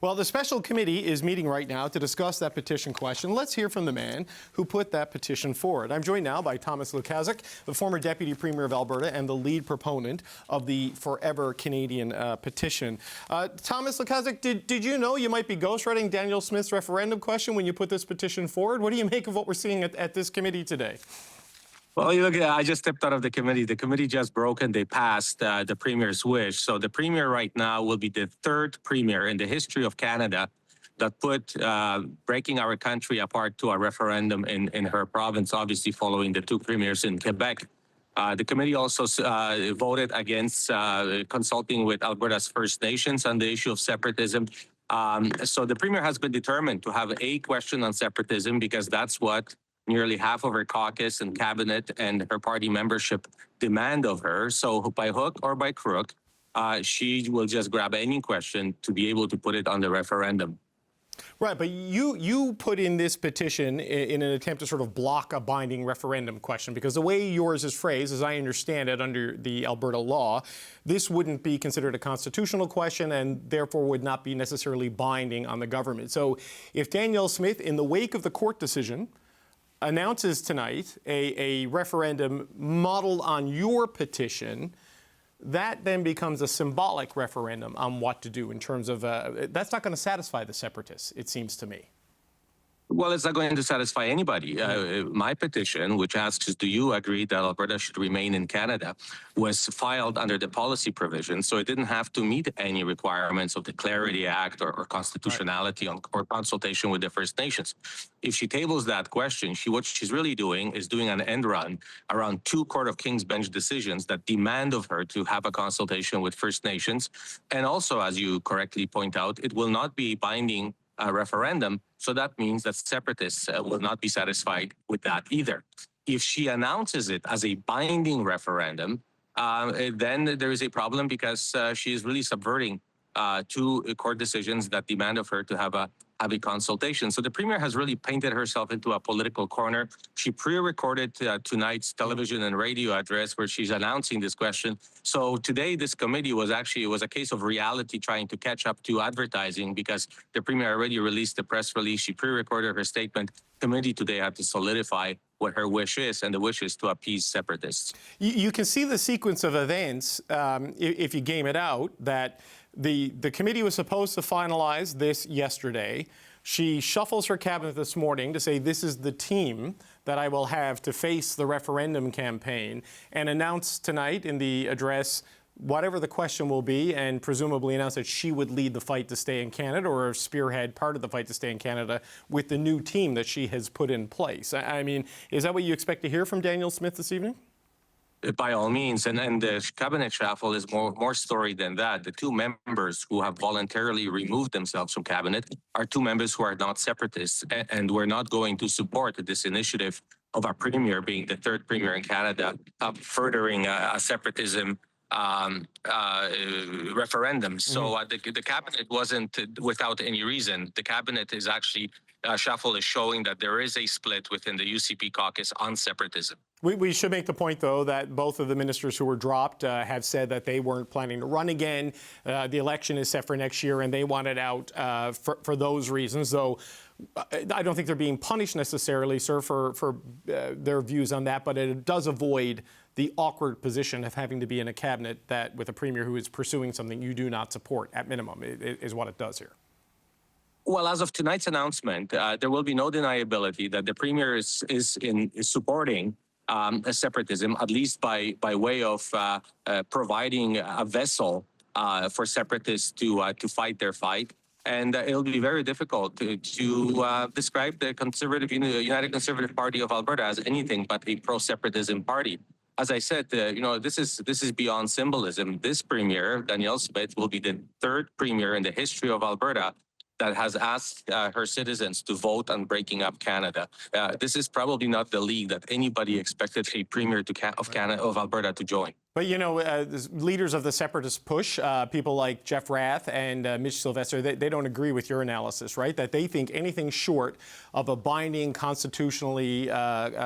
Well, the special committee is meeting right now to discuss that petition question. Let's hear from the man who put that petition forward. I'm joined now by Thomas Lukaszuk, the former Deputy Premier of Alberta and the lead proponent of the Forever Canadian petition. Thomas Lukaszuk, did you know you might be ghostwriting Danielle Smith's referendum question when you put this petition forward? What do you make of what we're seeing at this committee today? Well, you look, I just stepped out of the committee. The committee just broke and they passed the Premier's wish. So the Premier right now will be the third Premier in the history of Canada that put breaking our country apart to a referendum in her province, obviously following the two Premiers in Quebec. The committee also voted against consulting with Alberta's First Nations on the issue of separatism. So the Premier has been determined to have a question on separatism because that's what nearly half of her caucus and cabinet and her party membership demand of her. So by hook or by crook, she will just grab any question to be able to put it on the referendum. Right, but you put in this petition in an attempt to sort of block a binding referendum question, because the way yours is phrased, as I understand it under the Alberta law, this wouldn't be considered a constitutional question and therefore would not be necessarily binding on the government. So if Danielle Smith, in the wake of the court decision, announces tonight a referendum modeled on your petition, that then becomes a symbolic referendum on what to do in terms of, that's not going to satisfy the separatists, it seems to me. Well, it's not going to satisfy anybody. My petition, which asks, do you agree that Alberta should remain in Canada, was filed under the policy provision, so it didn't have to meet any requirements of the Clarity Act or constitutionality or consultation with the First Nations. If she tables that question, what she's really doing is doing an end run around two Court of King's Bench decisions that demand of her to have a consultation with First Nations. And also, as you correctly point out, it will not be binding a referendum, so that means that separatists will not be satisfied with that either. If she announces it as a binding referendum, then there is a problem because she is really subverting two court decisions that demand of her to have a consultation. So the Premier has really painted herself into a political corner. She pre-recorded tonight's television and radio address where she's announcing this question. So today, this committee was a case of reality trying to catch up to advertising because the Premier already released the press release. She pre-recorded her statement. Committee today had to solidify what her wish is, and the wish is to appease separatists. You can see the sequence of events if you game it out, that the committee was supposed to finalize this yesterday. She shuffles her cabinet this morning to say this is the team that I will have to face the referendum campaign, and announce tonight in the address whatever the question will be, and presumably announce that she would lead the fight to stay in Canada or spearhead part of the fight to stay in Canada with the new team that she has put in place. I mean, is that what you expect to hear from Danielle Smith this evening? By all means, and the cabinet shuffle is more story than that. The two members who have voluntarily removed themselves from cabinet are two members who are not separatists, and we're not going to support this initiative of our Premier being the third Premier in Canada, furthering a separatism referendum. So the cabinet wasn't without any reason. The cabinet is actually shuffle is showing that there is a split within the UCP caucus on separatism. We should make the point, though, that both of the ministers who were dropped have said that they weren't planning to run again. The election is set for next year, and they want it out for those reasons. Though I don't think they're being punished necessarily, sir, for their views on that, but it does avoid the awkward position of having to be in a cabinet that with a Premier who is pursuing something you do not support, at minimum, is what it does here. Well, as of tonight's announcement, there will be no deniability that the Premier is supporting separatism, at least by way of providing a vessel for separatists to fight their fight. And it'll be very difficult to describe the United Conservative Party of Alberta as anything but a pro-separatism party. As I said, this is beyond symbolism. This Premier, Danielle Smith, will be the third Premier in the history of Alberta that has asked her citizens to vote on breaking up Canada. This is probably not the league that anybody expected a Premier of Alberta to join. But, you know, leaders of the separatist push, people like Jeff Rath and Mitch Sylvester, they don't agree with your analysis, right? That they think anything short of a binding, constitutionally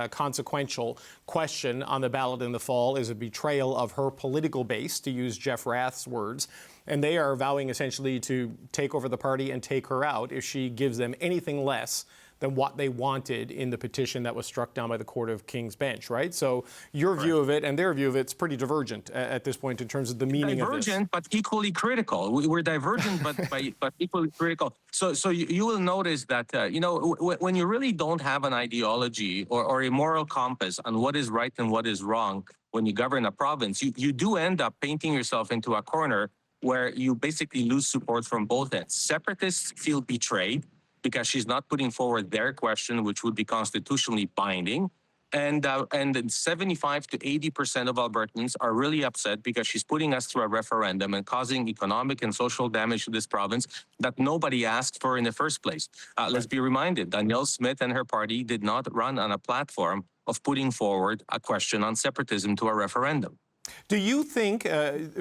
consequential question on the ballot in the fall is a betrayal of her political base, to use Jeff Rath's words. And they are vowing essentially to take over the party and take her out if she gives them anything less than what they wanted in the petition that was struck down by the Court of King's Bench, right? So your view of it and their view of it's pretty divergent at this point in terms of the meaning of this. Divergent, but equally critical. We're divergent, but equally critical. So you will notice that, you know, when you really don't have an ideology or a moral compass on what is right and what is wrong when you govern a province, you do end up painting yourself into a corner where you basically lose support from both ends. Separatists feel betrayed because she's not putting forward their question, which would be constitutionally binding. And 75 to 80% of Albertans are really upset because she's putting us through a referendum and causing economic and social damage to this province that nobody asked for in the first place. Let's be reminded, Danielle Smith and her party did not run on a platform of putting forward a question on separatism to a referendum. Do you think,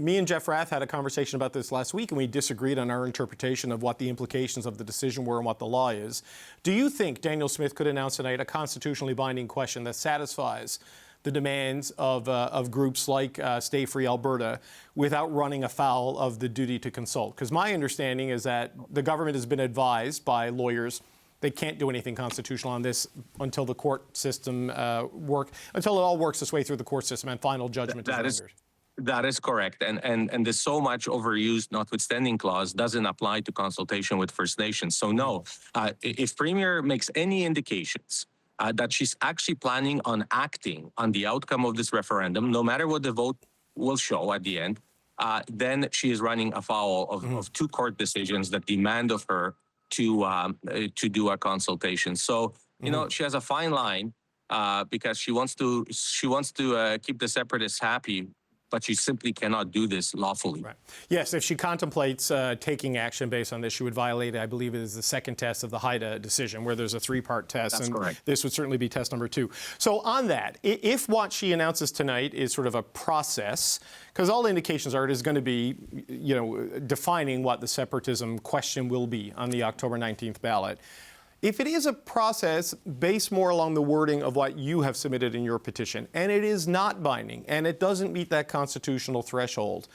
me and Jeff Rath had a conversation about this last week, and we disagreed on our interpretation of what the implications of the decision were and what the law is. Do you think Danielle Smith could announce tonight a constitutionally binding question that satisfies the demands of groups like Stay Free Alberta without running afoul of the duty to consult? Because my understanding is that the government has been advised by lawyers they can't do anything constitutional on this until the court system until it all works its way through the court system and final judgment is rendered. That is correct. And the so much overused notwithstanding clause doesn't apply to consultation with First Nations. So no, if Premier makes any indications that she's actually planning on acting on the outcome of this referendum, no matter what the vote will show at the end, then she is running afoul of two court decisions that demand of her to do a consultation. So, you know, she has a fine line because she wants to keep the separatists happy, but she simply cannot do this lawfully. Right. Yes, if she contemplates taking action based on this, she would violate, I believe it is the second test of the Haida decision, where there's a three-part test. That's correct. This would certainly be test number 2. So on that, if what she announces tonight is sort of a process, because all indications are it is going to be, you know, defining what the separatism question will be on the October 19th ballot. If it is a process based more along the wording of what you have submitted in your petition, and it is not binding, and it doesn't meet that constitutional threshold,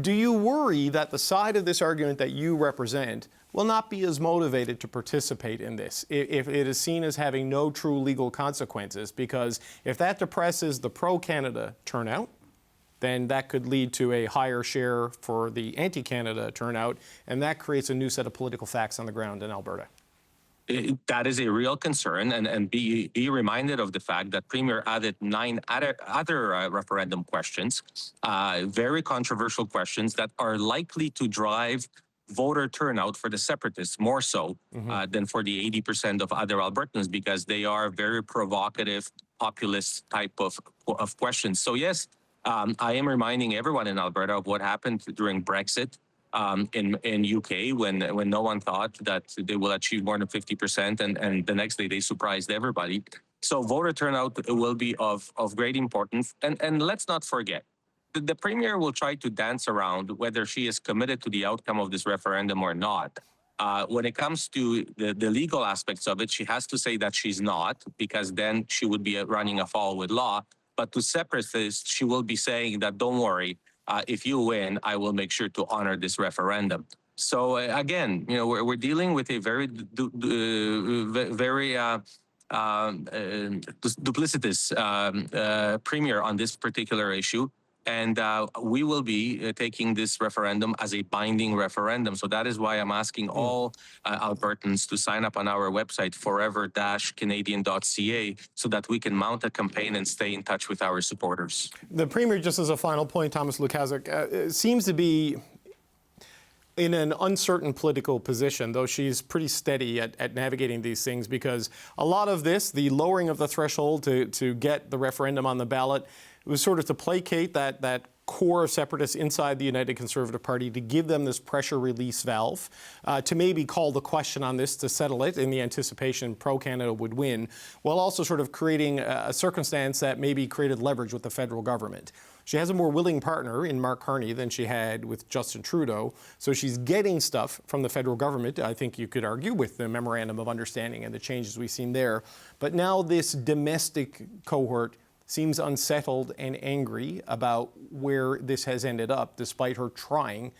do you worry that the side of this argument that you represent will not be as motivated to participate in this if it is seen as having no true legal consequences? Because if that depresses the pro-Canada turnout, then that could lead to a higher share for the anti-Canada turnout, and that creates a new set of political facts on the ground in Alberta. That is a real concern, and be reminded of the fact that Premier added 9 other referendum questions, very controversial questions that are likely to drive voter turnout for the separatists more so than for the 80% of other Albertans, because they are very provocative, populist type of questions. So yes, I am reminding everyone in Alberta of what happened during Brexit. In UK, when no one thought that they will achieve more than 50%, and the next day they surprised everybody. So voter turnout will be of great importance. And let's not forget, the Premier will try to dance around whether she is committed to the outcome of this referendum or not. When it comes to the legal aspects of it, she has to say that she's not, because then she would be running afoul with law. But to separatists, she will be saying that, don't worry, if you win, I will make sure to honor this referendum. So again, you know, we're dealing with a very duplicitous Premier on this particular issue, and we will be taking this referendum as a binding referendum. So that is why I'm asking all Albertans to sign up on our website, forever-canadian.ca, so that we can mount a campaign and stay in touch with our supporters. The Premier, just as a final point, Thomas Lukaszuk, seems to be in an uncertain political position, though she's pretty steady at navigating these things, because a lot of this, the lowering of the threshold to get the referendum on the ballot, it was sort of to placate that core of separatists inside the United Conservative Party to give them this pressure release valve, to maybe call the question on this to settle it in the anticipation pro-Canada would win, while also sort of creating a circumstance that maybe created leverage with the federal government. She has a more willing partner in Mark Carney than she had with Justin Trudeau, so she's getting stuff from the federal government, I think you could argue, with the Memorandum of Understanding and the changes we've seen there. But now this domestic cohort seems unsettled and angry about where this has ended up, despite her trying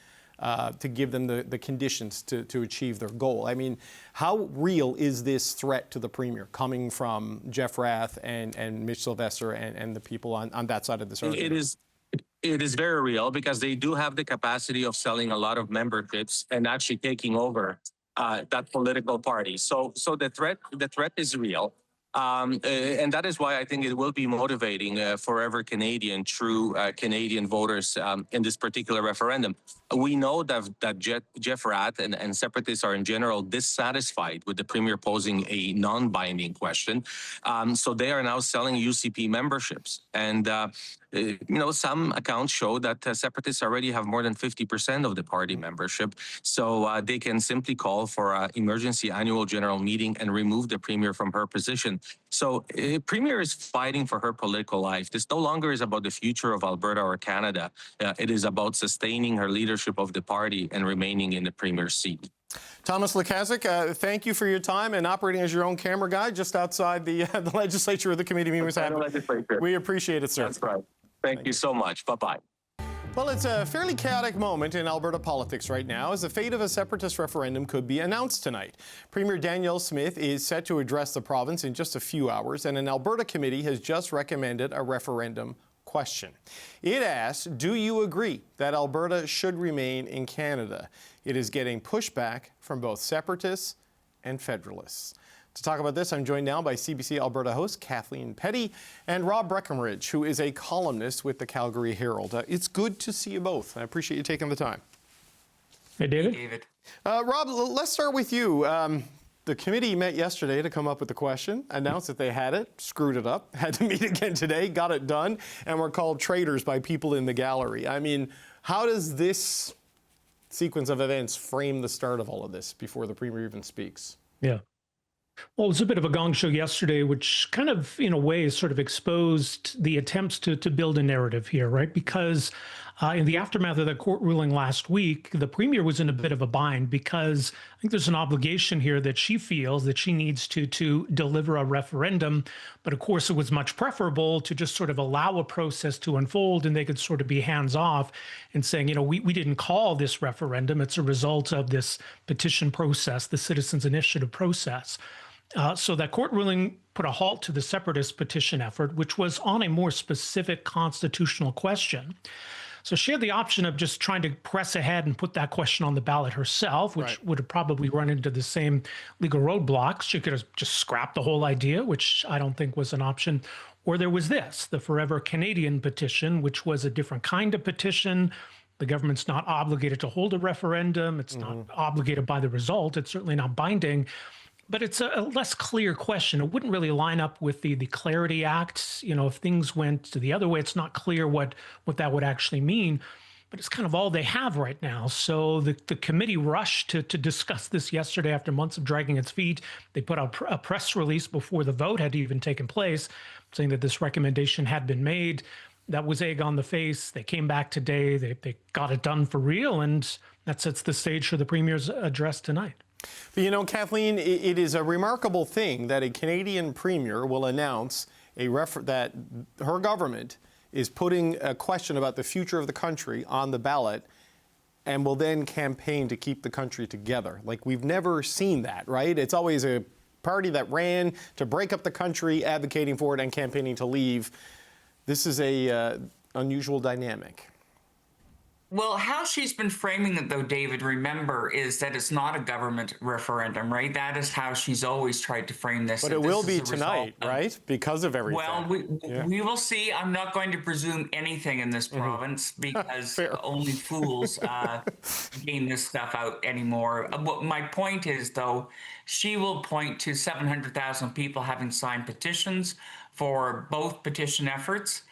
to give them the conditions to achieve their goal. I mean, how real is this threat to the Premier coming from Jeff Rath and Mitch Sylvester and the people on that side of this argument? It is very real, because they do have the capacity of selling a lot of memberships and actually taking over that political party. So the threat is real. And that is why I think it will be motivating forever Canadian, true Canadian voters in this particular referendum. We know that Jeff Rath and separatists are in general dissatisfied with the Premier posing a non-binding question. So they are now selling UCP memberships. And some accounts show that separatists already have more than 50% of the party membership. So they can simply call for an emergency annual general meeting and remove the Premier from her position. So Premier is fighting for her political life. This no longer is about the future of Alberta or Canada. It is about sustaining her leadership of the party and remaining in the Premier's seat. Thomas Lukaszuk, thank you for your time and operating as your own camera guy just outside the legislature where the committee meeting was happening. We appreciate it, sir. That's right. Thank you so much. Bye-bye. Well, it's a fairly chaotic moment in Alberta politics right now, as the fate of a separatist referendum could be announced tonight. Premier Danielle Smith is set to address the province in just a few hours, and an Alberta committee has just recommended a referendum question. It asks, do you agree that Alberta should remain in Canada? It is getting pushback from both separatists and federalists. To talk about this, I'm joined now by CBC Alberta host Kathleen and Rob Breakenridge, who is a columnist with the Calgary Herald. It's good to see you both. I appreciate you taking the time. Hey, David. Hey, David. Rob, let's start with you. The committee met yesterday to come up with the question, announced that they had it, screwed it up, had to meet again today, got it done, and were called traitors by people in the gallery. I mean, how does this sequence of events frame the start of all of this before the Premier even speaks? Yeah. Well, it was a bit of a gong show yesterday, which kind of, in a way, sort of exposed the attempts to build a narrative here, right? Because in the aftermath of the court ruling last week, the Premier was in a bit of a bind because I think there's an obligation here that she feels that she needs to deliver a referendum. But of course, it was much preferable to just sort of allow a process to unfold and they could sort of be hands off and saying, we didn't call this referendum. It's a result of this petition process, the citizens' initiative process. So that court ruling put a halt to the separatist petition effort, which was on a more specific constitutional question. So she had the option of just trying to press ahead and put that question on the ballot herself, which would have probably run into the same legal roadblocks. She could have just scrapped the whole idea, which I don't think was an option. Or there was this, the Forever Canadian petition, which was a different kind of petition. The government's not obligated to hold a referendum. It's not obligated by the result. It's certainly not binding. But it's a less clear question. It wouldn't really line up with the Clarity Act. If things went the other way, it's not clear what that would actually mean. But it's kind of all they have right now. So the committee rushed to discuss this yesterday after months of dragging its feet. They put out a press release before the vote had even taken place, saying that this recommendation had been made. That was egg on the face. They came back today. They got it done for real. And that sets the stage for the Premier's address tonight. But Kathleen, it is a remarkable thing that a Canadian Premier will announce that her government is putting a question about the future of the country on the ballot and will then campaign to keep the country together. Like, we've never seen that, right? It's always a party that ran to break up the country, advocating for it and campaigning to leave. This is a unusual dynamic. Well, how she's been framing it, though, David, remember, is that it's not a government referendum, right? That is how she's always tried to frame this. But it will be tonight, right? Because of everything. Well, we will see. I'm not going to presume anything in this province because only fools gain this stuff out anymore. My point is, though, she will point to 700,000 people having signed petitions for both petition efforts.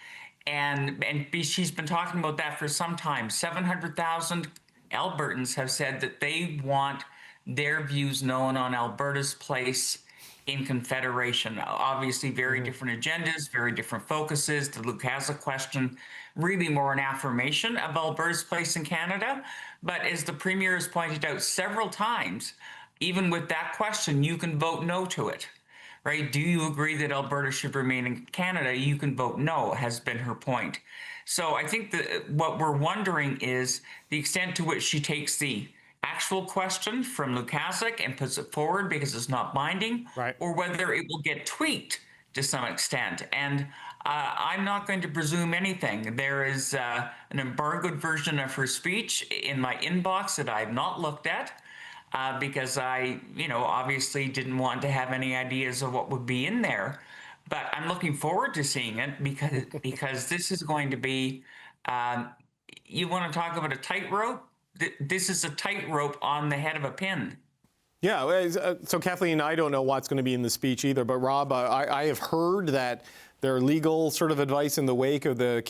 She's been talking about that for some time. 700,000 Albertans have said that they want their views known on Alberta's place in Confederation. Obviously, very different agendas, very different focuses. The Lukaszuk question, really more an affirmation of Alberta's place in Canada. But as the Premier has pointed out several times, even with that question, you can vote no to it. Right? Do you agree that Alberta should remain in Canada? You can vote no, has been her point. So I think that what we're wondering is the extent to which she takes the actual question from Lukaszuk and puts it forward because it's not binding, right, or whether it will get tweaked to some extent. And I'm not going to presume anything. There is an embargoed version of her speech in my inbox that I have not looked at. Because I, obviously didn't want to have any ideas of what would be in there. But I'm looking forward to seeing it because this is going to be, you want to talk about a tightrope? This is a tightrope on the head of a pin. Yeah, so Kathleen, I don't know what's going to be in the speech either, but Rob, I have heard that their legal sort of advice in the wake of the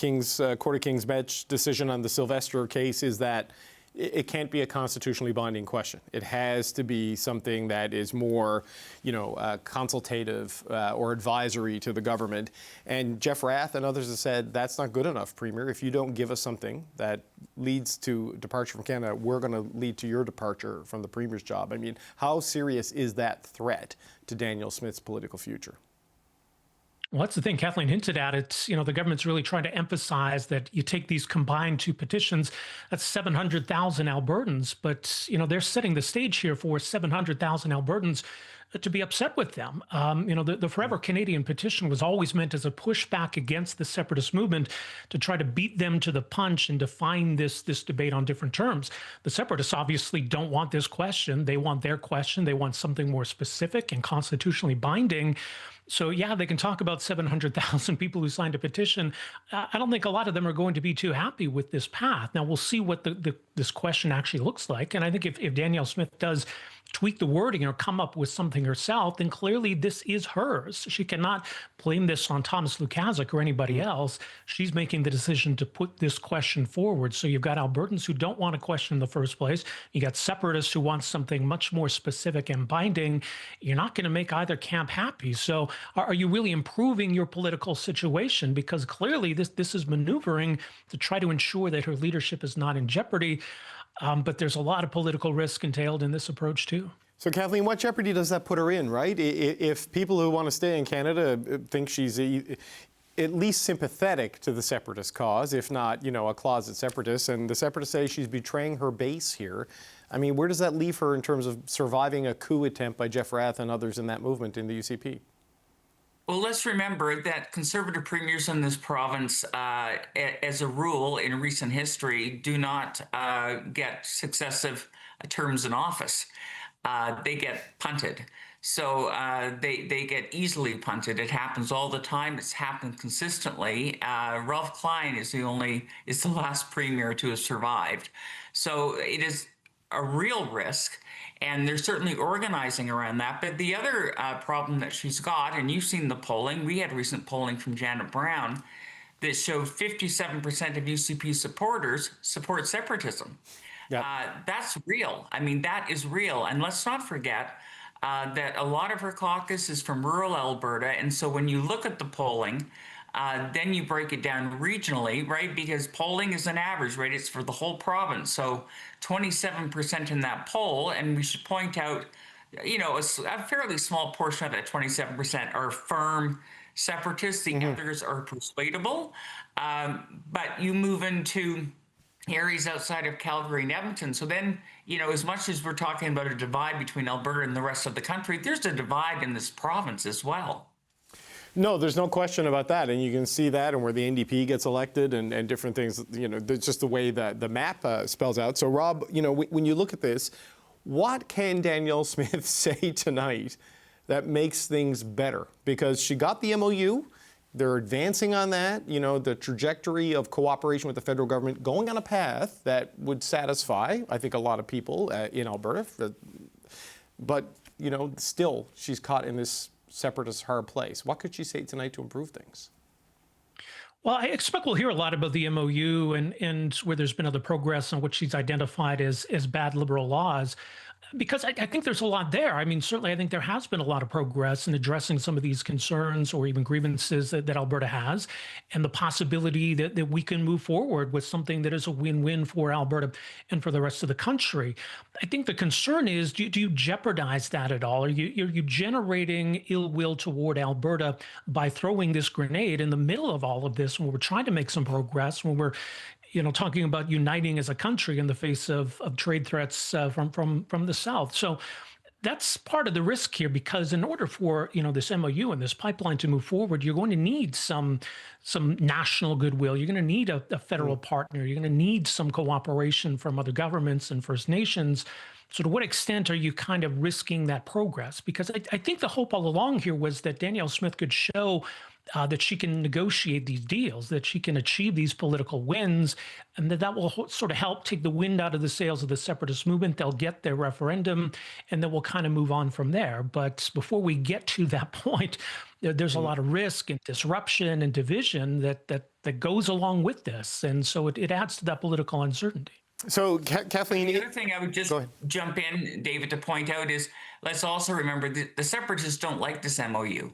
Court of King's Bench decision on the Sylvester case is that it can't be a constitutionally binding question. It has to be something that is more, consultative or advisory to the government. And Jeff Rath and others have said that's not good enough, Premier. If you don't give us something that leads to departure from Canada, we're going to lead to your departure from the Premier's job. I mean, how serious is that threat to Danielle Smith's political future? Well, that's the thing. Kathleen hinted at it. The government's really trying to emphasize that you take these combined two petitions, that's 700,000 Albertans, but, they're setting the stage here for 700,000 Albertans to be upset with them. The Forever Canadian petition was always meant as a pushback against the separatist movement to try to beat them to the punch and define this debate on different terms. The separatists obviously don't want this question. They want their question. They want something more specific and constitutionally binding. So, yeah, they can talk about 700,000 people who signed a petition. I don't think a lot of them are going to be too happy with this path. Now, we'll see what this question actually looks like. And I think if Danielle Smith does tweak the wording or come up with something herself, then clearly this is hers. She cannot blame this on Thomas Lukaszuk or anybody else. She's making the decision to put this question forward. So you've got Albertans who don't want a question in the first place. You got separatists who want something much more specific and binding. You're not going to make either camp happy. So are you really improving your political situation? Because clearly this is maneuvering to try to ensure that her leadership is not in jeopardy. But there's a lot of political risk entailed in this approach, too. So, Kathleen, what jeopardy does that put her in, right? If people who want to stay in Canada think she's at least sympathetic to the separatist cause, if not, a closet separatist, and the separatists say she's betraying her base here, I mean, where does that leave her in terms of surviving a coup attempt by Jeff Rath and others in that movement in the UCP? Well, let's remember that Conservative premiers in this province, as a rule in recent history, do not get successive terms in office. They get punted. So they get easily punted. It happens all the time. It's happened consistently. Ralph Klein is the last premier to have survived. So it is a real risk. And they're certainly organizing around that. But the other problem that she's got, and you've seen the polling, we had recent polling from Janet Brown that showed 57% of UCP supporters support separatism. Yep. That's real. I mean, that is real. And let's not forget that a lot of her caucus is from rural Alberta. And so when you look at the polling, then you break it down regionally, right? Because polling is an average, right? It's for the whole province. So 27% in that poll, and we should point out, a fairly small portion of that 27% are firm separatists. The others are persuadable. But you move into areas outside of Calgary and Edmonton. So then, as much as we're talking about a divide between Alberta and the rest of the country, there's a divide in this province as well. No, there's no question about that, and you can see that, and where the NDP gets elected, and different things. Just the way that the map spells out. So, Rob, when you look at this, what can Danielle Smith say tonight that makes things better? Because she got the MOU, they're advancing on that. The trajectory of cooperation with the federal government going on a path that would satisfy, I think, a lot of people in Alberta. But still, she's caught in this separatist hard place. What could she say tonight to improve things? Well, I expect we'll hear a lot about the MOU and where there's been other progress on what she's identified as bad liberal laws, because I think there's a lot there. I mean, certainly I think there has been a lot of progress in addressing some of these concerns or even grievances that Alberta has, and the possibility that we can move forward with something that is a win-win for Alberta and for the rest of the country. I think the concern is, do you jeopardize that at all? Are you generating ill will toward Alberta by throwing this grenade in the middle of all of this when we're trying to make some progress, when we're talking about uniting as a country in the face of trade threats from the South? So that's part of the risk here, because in order for this MOU and this pipeline to move forward, you're going to need some national goodwill. You're going to need a federal partner. You're going to need some cooperation from other governments and First Nations. So to what extent are you kind of risking that progress? Because I think the hope all along here was that Danielle Smith could show that she can negotiate these deals, that she can achieve these political wins, and that will sort of help take the wind out of the sails of the separatist movement. They'll get their referendum, and then we'll kind of move on from there. But before we get to that point, there's a lot of risk and disruption and division that goes along with this. And so it adds to that political uncertainty. So, Kathleen... The other thing I would just jump in, David, to point out is, let's also remember that the separatists don't like this MOU.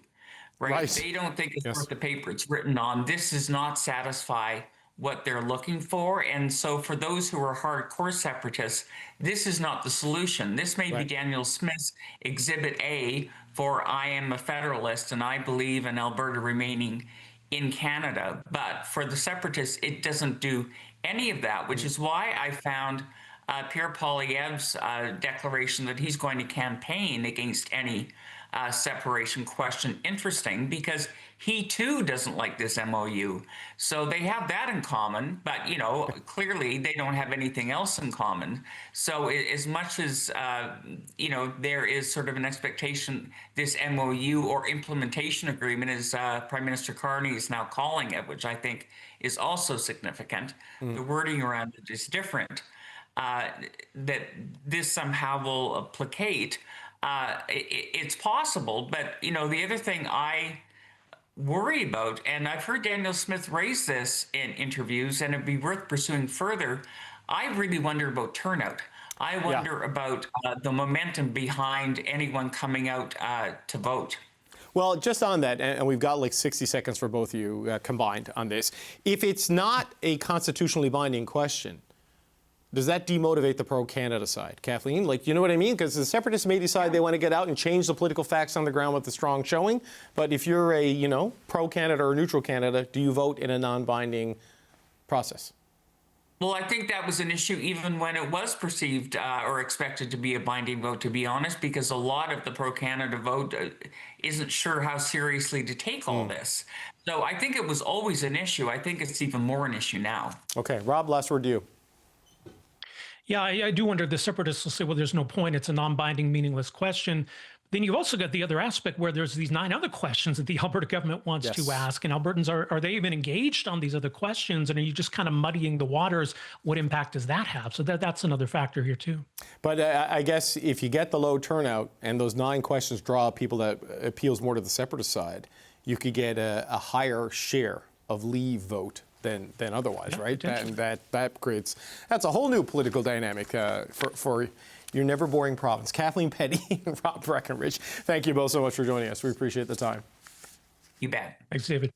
Right? They don't think it's worth the paper it's written on. This does not satisfy what they're looking for. And so for those who are hardcore separatists, this is not the solution. This may be Danielle Smith's Exhibit A for I am a federalist and I believe in Alberta remaining in Canada. But for the separatists, it doesn't do any of that, which is why I found Pierre Poilievre's declaration that he's going to campaign against any separation question interesting, because he too doesn't like this MOU. So they have that in common, but clearly they don't have anything else in common. So as much as there is sort of an expectation this MOU or implementation agreement, as Prime Minister Carney is now calling it, which I think is also significant, the wording around it is different, that this somehow will placate. It's possible, but the other thing I worry about, and I've heard Danielle Smith raise this in interviews, and it'd be worth pursuing further, I really wonder about turnout. I wonder about the momentum behind anyone coming out to vote. Well, just on that, and we've got like 60 seconds for both of you combined on this. If it's not a constitutionally binding question, does that demotivate the pro-Canada side? Kathleen, you know what I mean? Because the separatists may decide they want to get out and change the political facts on the ground with a strong showing. But if you're a, pro-Canada or neutral Canada, do you vote in a non-binding process? Well, I think that was an issue even when it was perceived or expected to be a binding vote, to be honest, because a lot of the pro-Canada vote isn't sure how seriously to take all this. So I think it was always an issue. I think it's even more an issue now. Okay. Rob, last word to you. Yeah, I do wonder, the separatists will say, well, there's no point. It's a non-binding, meaningless question. Then you've also got the other aspect where there's these 9 other questions that the Alberta government wants to ask. And Albertans, are they even engaged on these other questions? And are you just kind of muddying the waters? What impact does that have? So that's another factor here, too. But I guess if you get the low turnout and those 9 questions draw people that appeals more to the separatist side, you could get a higher share of leave vote than otherwise, right? And that creates, that's a whole new political dynamic for your never boring province. Kathleen Petty and Rob Breakenridge, thank you both so much for joining us. We appreciate the time. You bet. Thanks, David.